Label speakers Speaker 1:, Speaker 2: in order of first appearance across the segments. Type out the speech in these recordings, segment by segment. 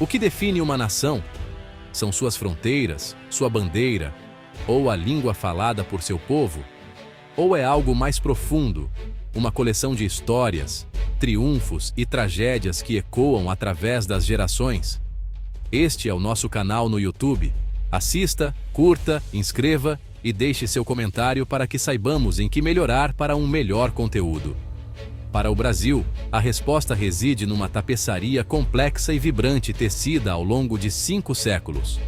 Speaker 1: O que define uma nação? São suas fronteiras, sua bandeira, ou a língua falada por seu povo? Ou é algo mais profundo, uma coleção de histórias, triunfos e tragédias que ecoam através das gerações? Este é o nosso canal no YouTube. Assista, curta, inscreva e deixe seu comentário para que saibamos em que melhorar para um melhor conteúdo. Para o Brasil, a resposta reside numa tapeçaria complexa e vibrante tecida ao longo de 5 séculos.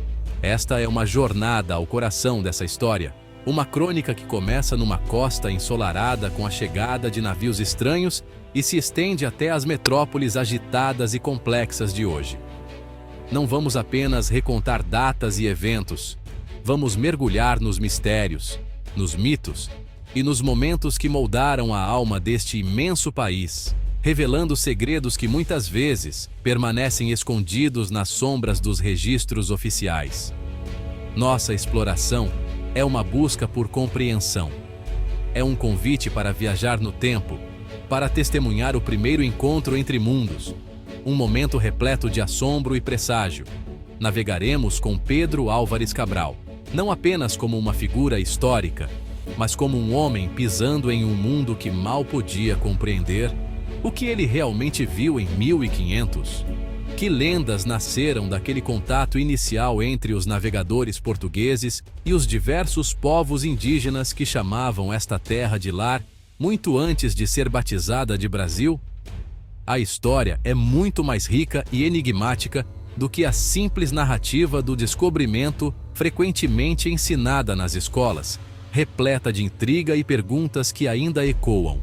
Speaker 1: Esta é uma jornada ao coração dessa história, uma crônica que começa numa costa ensolarada com a chegada de navios estranhos e se estende até as metrópoles agitadas e complexas de hoje. Não vamos apenas recontar datas e eventos, vamos mergulhar nos mistérios, nos mitos e nos momentos que moldaram a alma deste imenso país, revelando segredos que muitas vezes permanecem escondidos nas sombras dos registros oficiais. Nossa exploração é uma busca por compreensão. É um convite para viajar no tempo, para testemunhar o primeiro encontro entre mundos, um momento repleto de assombro e presságio. Navegaremos com Pedro Álvares Cabral, não apenas como uma figura histórica, mas como um homem pisando em um mundo que mal podia compreender o que ele realmente viu em 1500. Que lendas nasceram daquele contato inicial entre os navegadores portugueses e os diversos povos indígenas que chamavam esta terra de lar muito antes de ser batizada de Brasil? A história é muito mais rica e enigmática do que a simples narrativa do descobrimento frequentemente ensinada nas escolas, repleta de intriga e perguntas que ainda ecoam.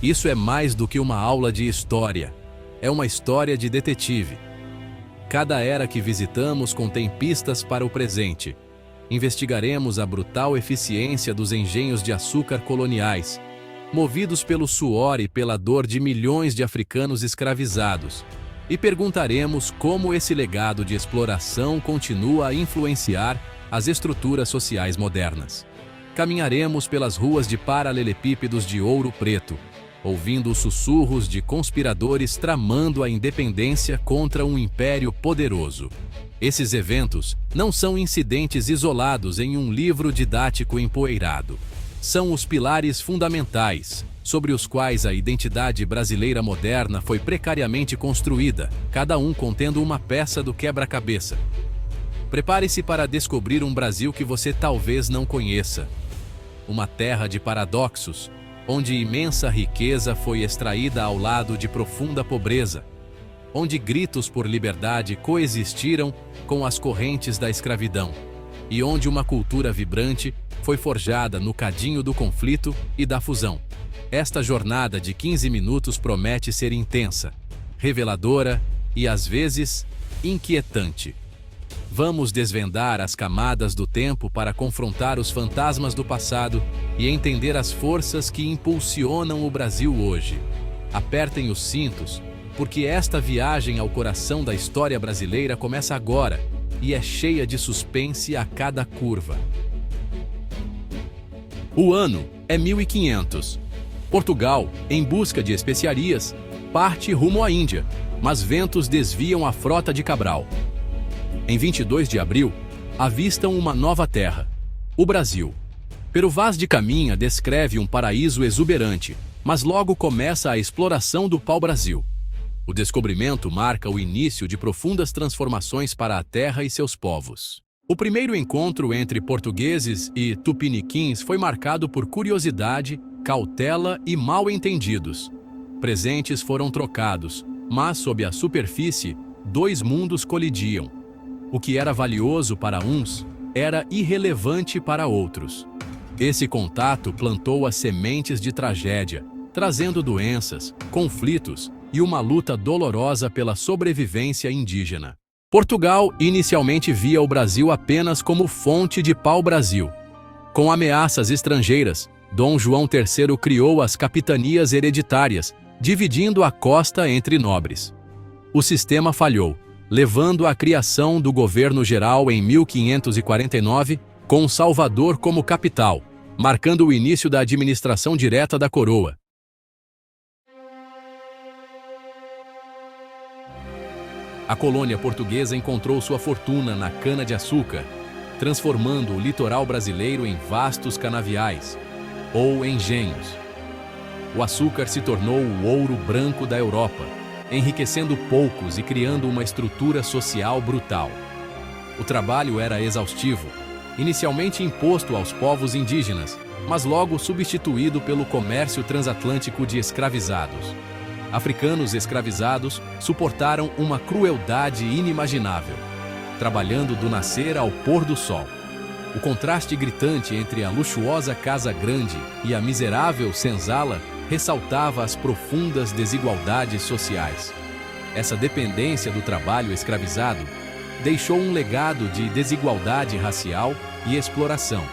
Speaker 1: Isso é mais do que uma aula de história, é uma história de detetive. Cada era que visitamos contém pistas para o presente. Investigaremos a brutal eficiência dos engenhos de açúcar coloniais, movidos pelo suor e pela dor de milhões de africanos escravizados, e perguntaremos como esse legado de exploração continua a influenciar as estruturas sociais modernas. Caminharemos pelas ruas de paralelepípedos de Ouro Preto, ouvindo os sussurros de conspiradores tramando a independência contra um império poderoso. Esses eventos não são incidentes isolados em um livro didático empoeirado. São os pilares fundamentais, sobre os quais a identidade brasileira moderna foi precariamente construída, cada um contendo uma peça do quebra-cabeça. Prepare-se para descobrir um Brasil que você talvez não conheça. Uma terra de paradoxos, onde imensa riqueza foi extraída ao lado de profunda pobreza, onde gritos por liberdade coexistiram com as correntes da escravidão, e onde uma cultura vibrante foi forjada no cadinho do conflito e da fusão. Esta jornada de 15 minutos promete ser intensa, reveladora e, às vezes, inquietante. Vamos desvendar as camadas do tempo para confrontar os fantasmas do passado e entender as forças que impulsionam o Brasil hoje. Apertem os cintos, porque esta viagem ao coração da história brasileira começa agora e é cheia de suspense a cada curva. O ano é 1500. Portugal, em busca de especiarias, parte rumo à Índia, mas ventos desviam a frota de Cabral. Em 22 de abril, avistam uma nova terra, o Brasil. Pero Vaz de Caminha descreve um paraíso exuberante, mas logo começa a exploração do pau-brasil. O descobrimento marca o início de profundas transformações para a terra e seus povos. O primeiro encontro entre portugueses e tupiniquins foi marcado por curiosidade, cautela e mal-entendidos. Presentes foram trocados, mas sob a superfície, 2 mundos colidiam. O que era valioso para uns era irrelevante para outros. Esse contato plantou as sementes de tragédia, trazendo doenças, conflitos e uma luta dolorosa pela sobrevivência indígena. Portugal inicialmente via o Brasil apenas como fonte de pau-brasil. Com ameaças estrangeiras, Dom João III criou as capitanias hereditárias, dividindo a costa entre nobres. O sistema falhou, levando à criação do governo geral em 1549, com Salvador como capital, marcando o início da administração direta da coroa. A colônia portuguesa encontrou sua fortuna na cana-de-açúcar, transformando o litoral brasileiro em vastos canaviais, ou engenhos. O açúcar se tornou o ouro branco da Europa, enriquecendo poucos e criando uma estrutura social brutal. O trabalho era exaustivo, inicialmente imposto aos povos indígenas, mas logo substituído pelo comércio transatlântico de escravizados. Africanos escravizados suportaram uma crueldade inimaginável, trabalhando do nascer ao pôr do sol. O contraste gritante entre a luxuosa casa grande e a miserável senzala ressaltava as profundas desigualdades sociais. Essa dependência do trabalho escravizado deixou um legado de desigualdade racial e exploração.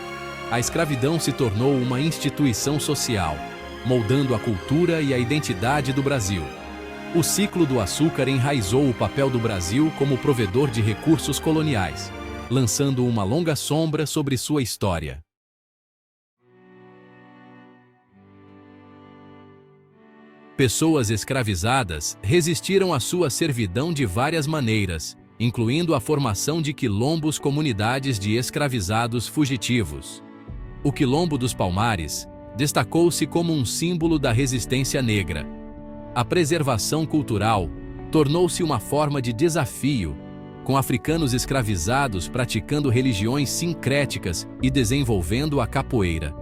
Speaker 1: A escravidão se tornou uma instituição social, moldando a cultura e a identidade do Brasil. O ciclo do açúcar enraizou o papel do Brasil como provedor de recursos coloniais, lançando uma longa sombra sobre sua história. Pessoas escravizadas resistiram à sua servidão de várias maneiras, incluindo a formação de quilombos, comunidades de escravizados fugitivos. O Quilombo dos Palmares destacou-se como um símbolo da resistência negra. A preservação cultural tornou-se uma forma de desafio, com africanos escravizados praticando religiões sincréticas e desenvolvendo a capoeira.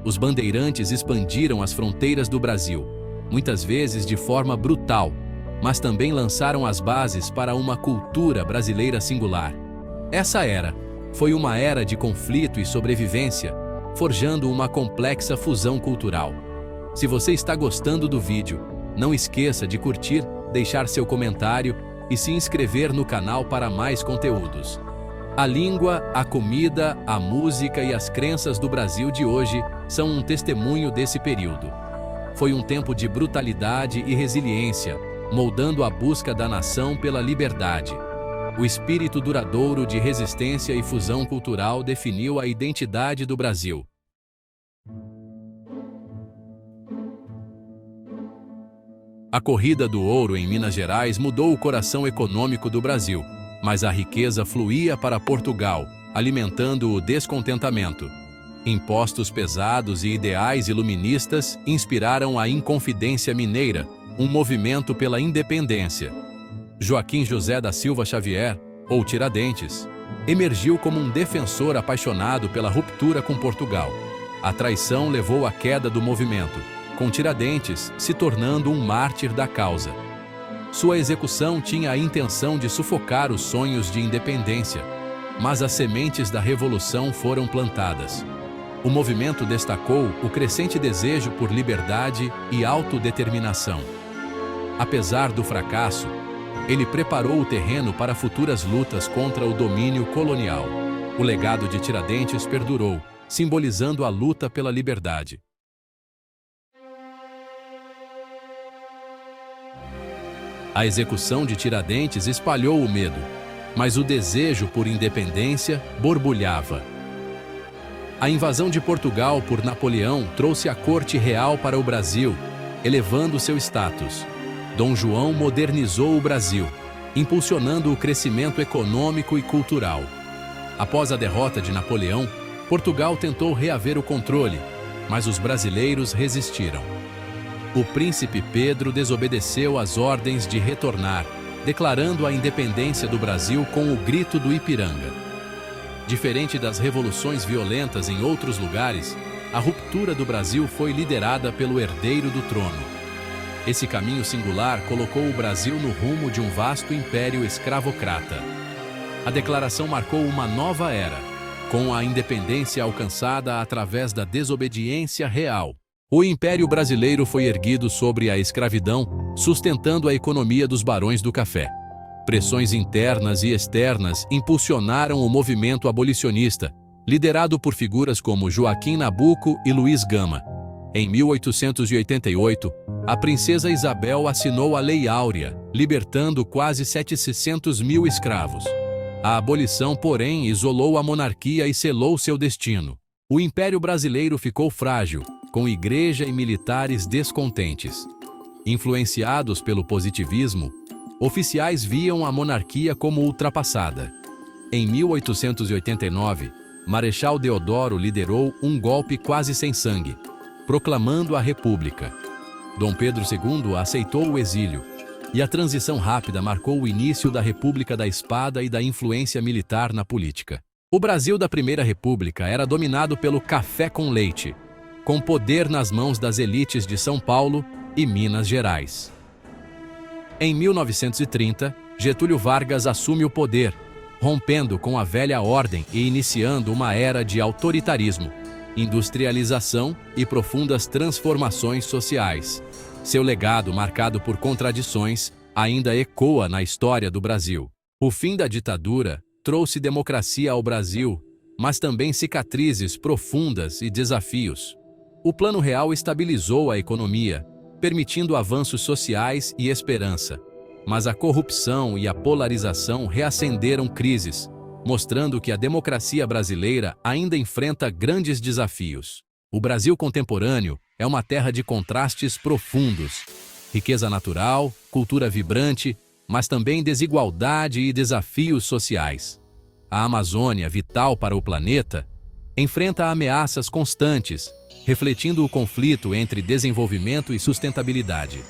Speaker 1: Os bandeirantes expandiram as fronteiras do Brasil, muitas vezes de forma brutal, mas também lançaram as bases para uma cultura brasileira singular. Essa era foi uma era de conflito e sobrevivência, forjando uma complexa fusão cultural. Se você está gostando do vídeo, não esqueça de curtir, deixar seu comentário e se inscrever no canal para mais conteúdos. A língua, a comida, a música e as crenças do Brasil de hoje são um testemunho desse período. Foi um tempo de brutalidade e resiliência, moldando a busca da nação pela liberdade. O espírito duradouro de resistência e fusão cultural definiu a identidade do Brasil. A corrida do ouro em Minas Gerais mudou o coração econômico do Brasil, mas a riqueza fluía para Portugal, alimentando o descontentamento. Impostos pesados e ideais iluministas inspiraram a Inconfidência Mineira, um movimento pela independência. Joaquim José da Silva Xavier, ou Tiradentes, emergiu como um defensor apaixonado pela ruptura com Portugal. A traição levou à queda do movimento, com Tiradentes se tornando um mártir da causa. Sua execução tinha a intenção de sufocar os sonhos de independência, mas as sementes da revolução foram plantadas. O movimento destacou o crescente desejo por liberdade e autodeterminação. Apesar do fracasso, ele preparou o terreno para futuras lutas contra o domínio colonial. O legado de Tiradentes perdurou, simbolizando a luta pela liberdade. A execução de Tiradentes espalhou o medo, mas o desejo por independência borbulhava. A invasão de Portugal por Napoleão trouxe a corte real para o Brasil, elevando seu status. Dom João modernizou o Brasil, impulsionando o crescimento econômico e cultural. Após a derrota de Napoleão, Portugal tentou reaver o controle, mas os brasileiros resistiram. O príncipe Pedro desobedeceu às ordens de retornar, declarando a independência do Brasil com o Grito do Ipiranga. Diferente das revoluções violentas em outros lugares, a ruptura do Brasil foi liderada pelo herdeiro do trono. Esse caminho singular colocou o Brasil no rumo de um vasto império escravocrata. A declaração marcou uma nova era, com a independência alcançada através da desobediência real. O Império Brasileiro foi erguido sobre a escravidão, sustentando a economia dos barões do café. Pressões internas e externas impulsionaram o movimento abolicionista, liderado por figuras como Joaquim Nabuco e Luiz Gama. Em 1888, a princesa Isabel assinou a Lei Áurea, libertando quase 700 mil escravos. A abolição, porém, isolou a monarquia e selou seu destino. O Império Brasileiro ficou frágil, com igreja e militares descontentes. Influenciados pelo positivismo, Oficiais viam a monarquia como ultrapassada. Em 1889, Marechal Deodoro liderou um golpe quase sem sangue, proclamando a República. Dom Pedro II aceitou o exílio, e a transição rápida marcou o início da República da Espada e da influência militar na política. O Brasil da Primeira República era dominado pelo café com leite, com poder nas mãos das elites de São Paulo e Minas Gerais. Em 1930, Getúlio Vargas assume o poder, rompendo com a velha ordem e iniciando uma era de autoritarismo, industrialização e profundas transformações sociais. Seu legado, marcado por contradições, ainda ecoa na história do Brasil. O fim da ditadura trouxe democracia ao Brasil, mas também cicatrizes profundas e desafios. O Plano Real estabilizou a economia, permitindo avanços sociais e esperança. Mas a corrupção e a polarização reacenderam crises, mostrando que a democracia brasileira ainda enfrenta grandes desafios. O Brasil contemporâneo é uma terra de contrastes profundos, riqueza natural, cultura vibrante, mas também desigualdade e desafios sociais. A Amazônia, vital para o planeta, enfrenta ameaças constantes, refletindo o conflito entre desenvolvimento e sustentabilidade.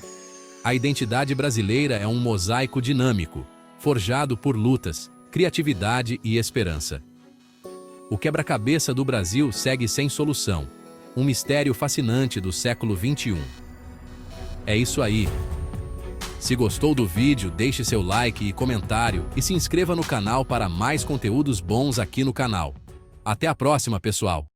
Speaker 1: A identidade brasileira é um mosaico dinâmico, forjado por lutas, criatividade e esperança. O quebra-cabeça do Brasil segue sem solução, um mistério fascinante do século XXI. É isso aí. Se gostou do vídeo, deixe seu like e comentário e se inscreva no canal para mais conteúdos bons aqui no canal. Até a próxima, pessoal!